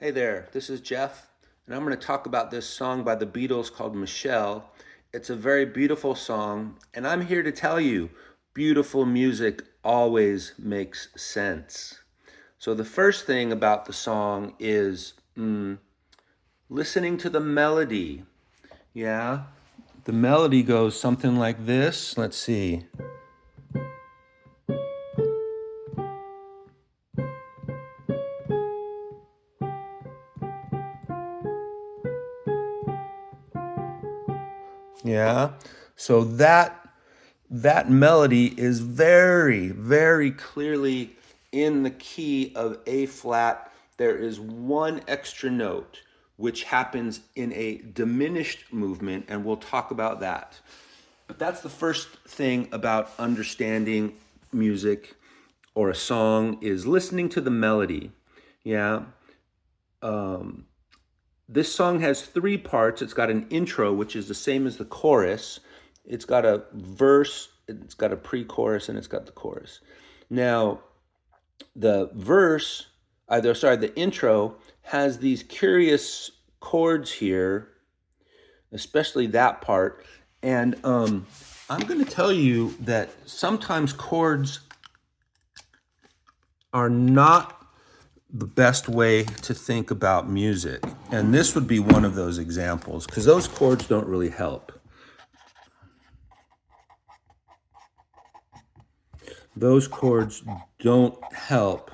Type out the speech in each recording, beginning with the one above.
Hey there, this is Jeff, and I'm going to talk about this song by the Beatles called Michelle. It's a very beautiful song, and I'm here to tell you beautiful music always makes sense. So, the first thing about the song is listening to the melody. Yeah, the melody goes something like this. Let's see. Yeah, so that melody is very, very clearly in the key of A flat. There is one extra note which happens in a diminished movement, and we'll talk about that. But that's the first thing about understanding music or a song is listening to the melody. Yeah. This song has three parts. It's got an intro, which is the same as the chorus. It's got a verse, it's got a pre chorus, and it's got the chorus. Now, the verse, the intro has these curious chords here, especially that part. And I'm going to tell you that sometimes chords are not the best way to think about music. And this would be one of those examples because those chords don't really help. Those chords don't help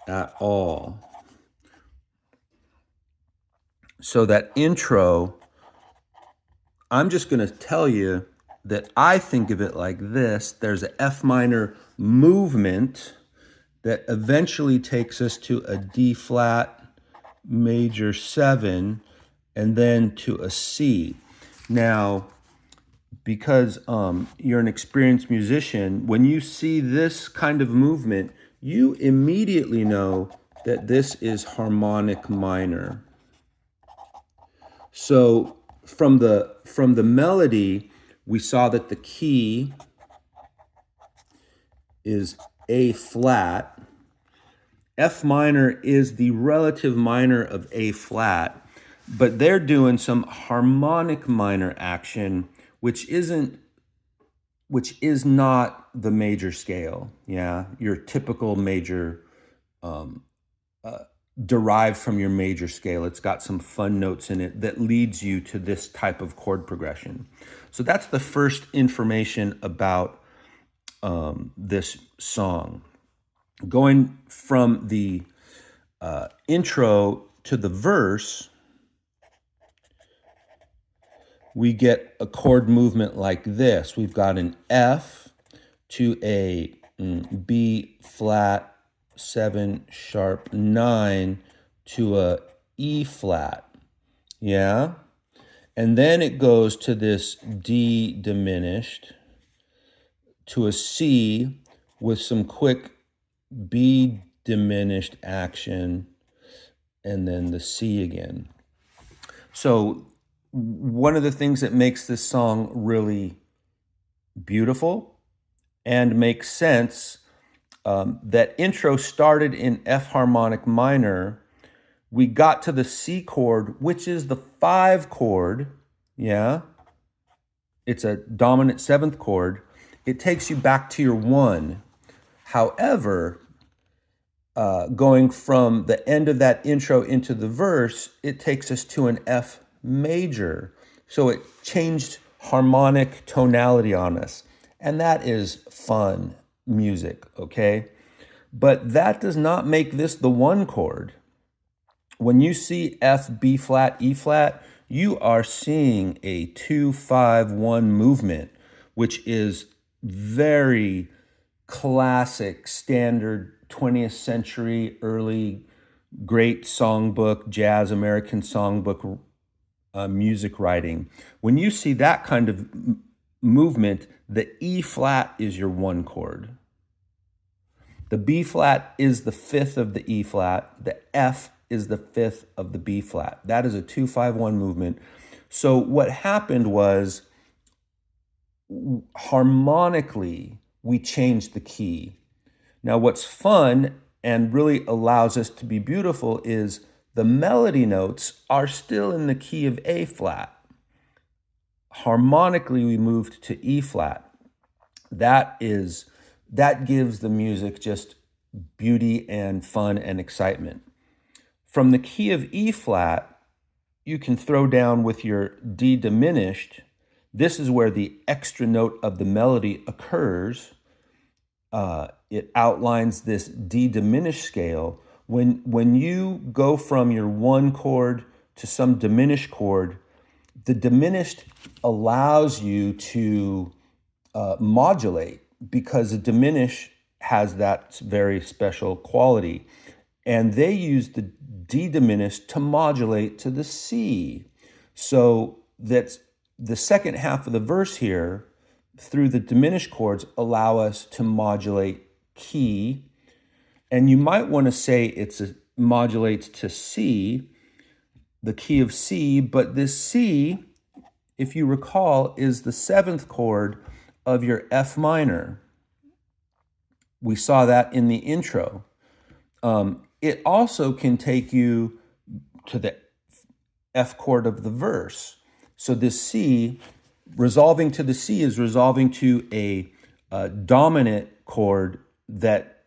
at all. So, that intro, I'm just going to tell you that I think of it like this. There's an F minor movement that eventually takes us to a D flat major 7 and then to a C. Now, because you're an experienced musician, when you see this kind of movement, you immediately know that this is harmonic minor. So from the melody, we saw that the key is A flat. F minor is the relative minor of A flat, but they're doing some harmonic minor action, which is not the major scale. Yeah, your typical major derived from your major scale. It's got some fun notes in it that leads you to this type of chord progression. So that's the first information about this song. Going from the intro to the verse, we get a chord movement like this. We've got an F to a B flat 7 sharp 9 to a E flat. Yeah. And then it goes to this D diminished to a C with some quick B diminished action and then the C again. So one of the things that makes this song really beautiful and makes sense, that intro started in F harmonic minor. We got to the C chord, which is the 5 chord. Yeah. It's a dominant 7th chord. It takes you back to your 1. However, going from the end of that intro into the verse, it takes us to an F major. So it changed harmonic tonality on us. And that is fun music, okay? But that does not make this the 1 chord. When you see F, B flat, E flat, you are seeing a 2-5-1 movement, which is very classic, standard 20th century, early great songbook, jazz American songbook music writing. When you see that kind of movement, the E flat is your 1 chord. The B flat is the 5th of the E flat. The F is the 5th of the B flat. That is a 2-5-1 movement. So what happened was harmonically, we changed the key. Now, what's fun and really allows us to be beautiful is the melody notes are still in the key of A flat. Harmonically, we moved to E flat. That gives the music just beauty and fun and excitement. From the key of E flat, you can throw down with your D diminished. This is where the extra note of the melody occurs. It outlines this D diminished scale. When you go from your one chord to some diminished chord, the diminished allows you to modulate, because the diminish has that very special quality. And they use the D diminished to modulate to the C. So that's the second half of the verse here, through the diminished chords, allow us to modulate key. And you might want to say it modulates to C, the key of C, but this C, if you recall, is the seventh chord of your F minor. We saw that in the intro. It also can take you to the F chord of the verse. So this C, resolving to the C, is resolving to a dominant chord that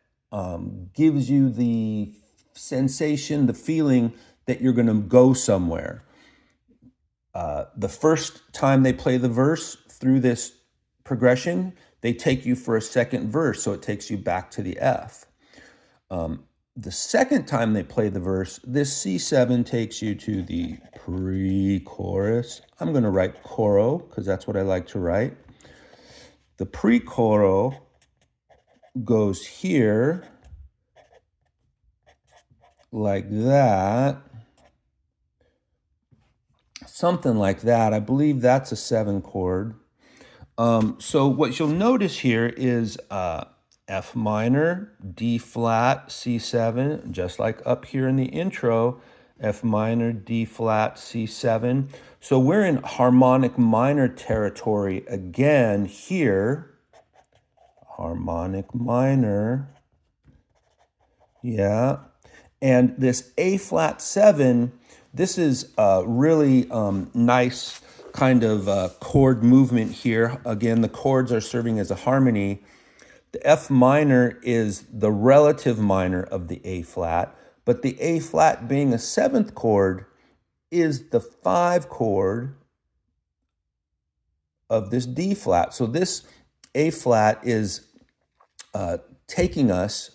gives you the sensation, the feeling that you're going to go somewhere. The first time they play the verse through this progression, they take you for a second verse, so it takes you back to the F. The second time they play the verse, this C7 takes you to the pre-chorus. I'm going to write coro because that's what I like to write. The pre-choro goes here like that. Something like that. I believe that's a 7 chord. So what you'll notice here is F minor, D flat, C7, just like up here in the intro, F minor, D flat, C7. So we're in harmonic minor territory again here. Harmonic minor. Yeah. And this A flat 7, this is a really nice kind of chord movement here. Again, the chords are serving as a harmony. The F minor is the relative minor of the A flat, but the A flat, being a seventh chord, is the 5 chord of this D flat. So this A flat is taking us,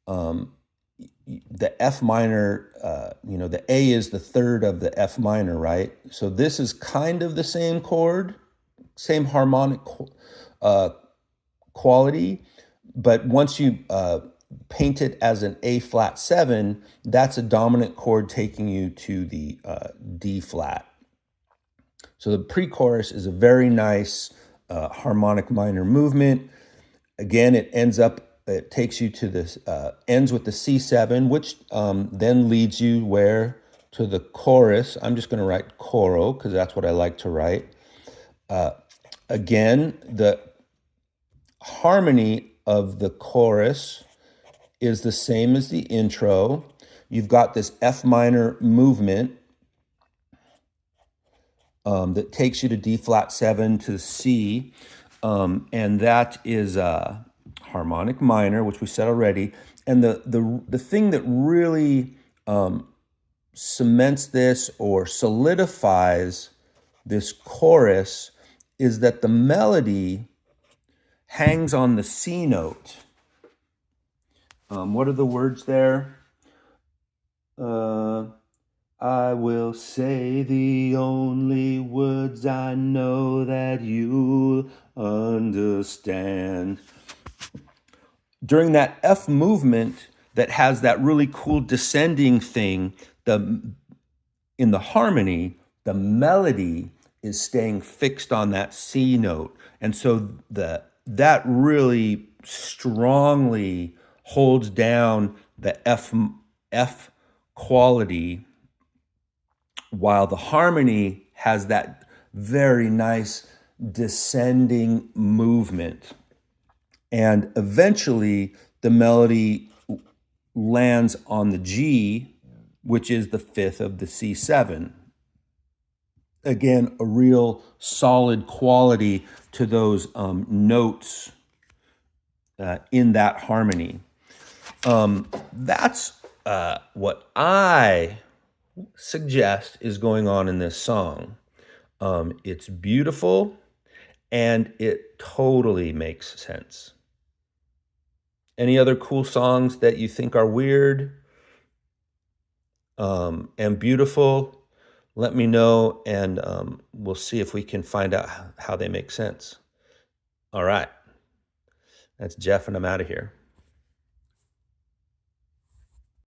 the F minor, the A is the third of the F minor, right? So this is kind of the same chord, same harmonic quality, but once you paint it as an A flat 7, that's a dominant chord taking you to the D flat. So the pre-chorus is a very nice harmonic minor movement. Again, it takes you to this, ends with the C7, which then leads you where? To the chorus. I'm just going to write coro because that's what I like to write. Again, the harmony of the chorus is the same as the intro. You've got this F minor movement that takes you to D flat 7 to C, and that is harmonic minor, which we said already. And the thing that really cements this or solidifies this chorus is that the melody hangs on the C note. What are the words there? I will say the only words I know that you'll understand. During that F movement that has that really cool descending thing, in the harmony, the melody is staying fixed on that C note. And so that really strongly holds down the F quality, while the harmony has that very nice descending movement. And eventually the melody lands on the G, which is the fifth of the C7. Again, a real solid quality to those notes in that harmony. That's what I suggest is going on in this song. It's beautiful and it totally makes sense. Any other cool songs that you think are weird and beautiful? Let me know, and we'll see if we can find out how they make sense. All right. That's Jeff, and I'm out of here.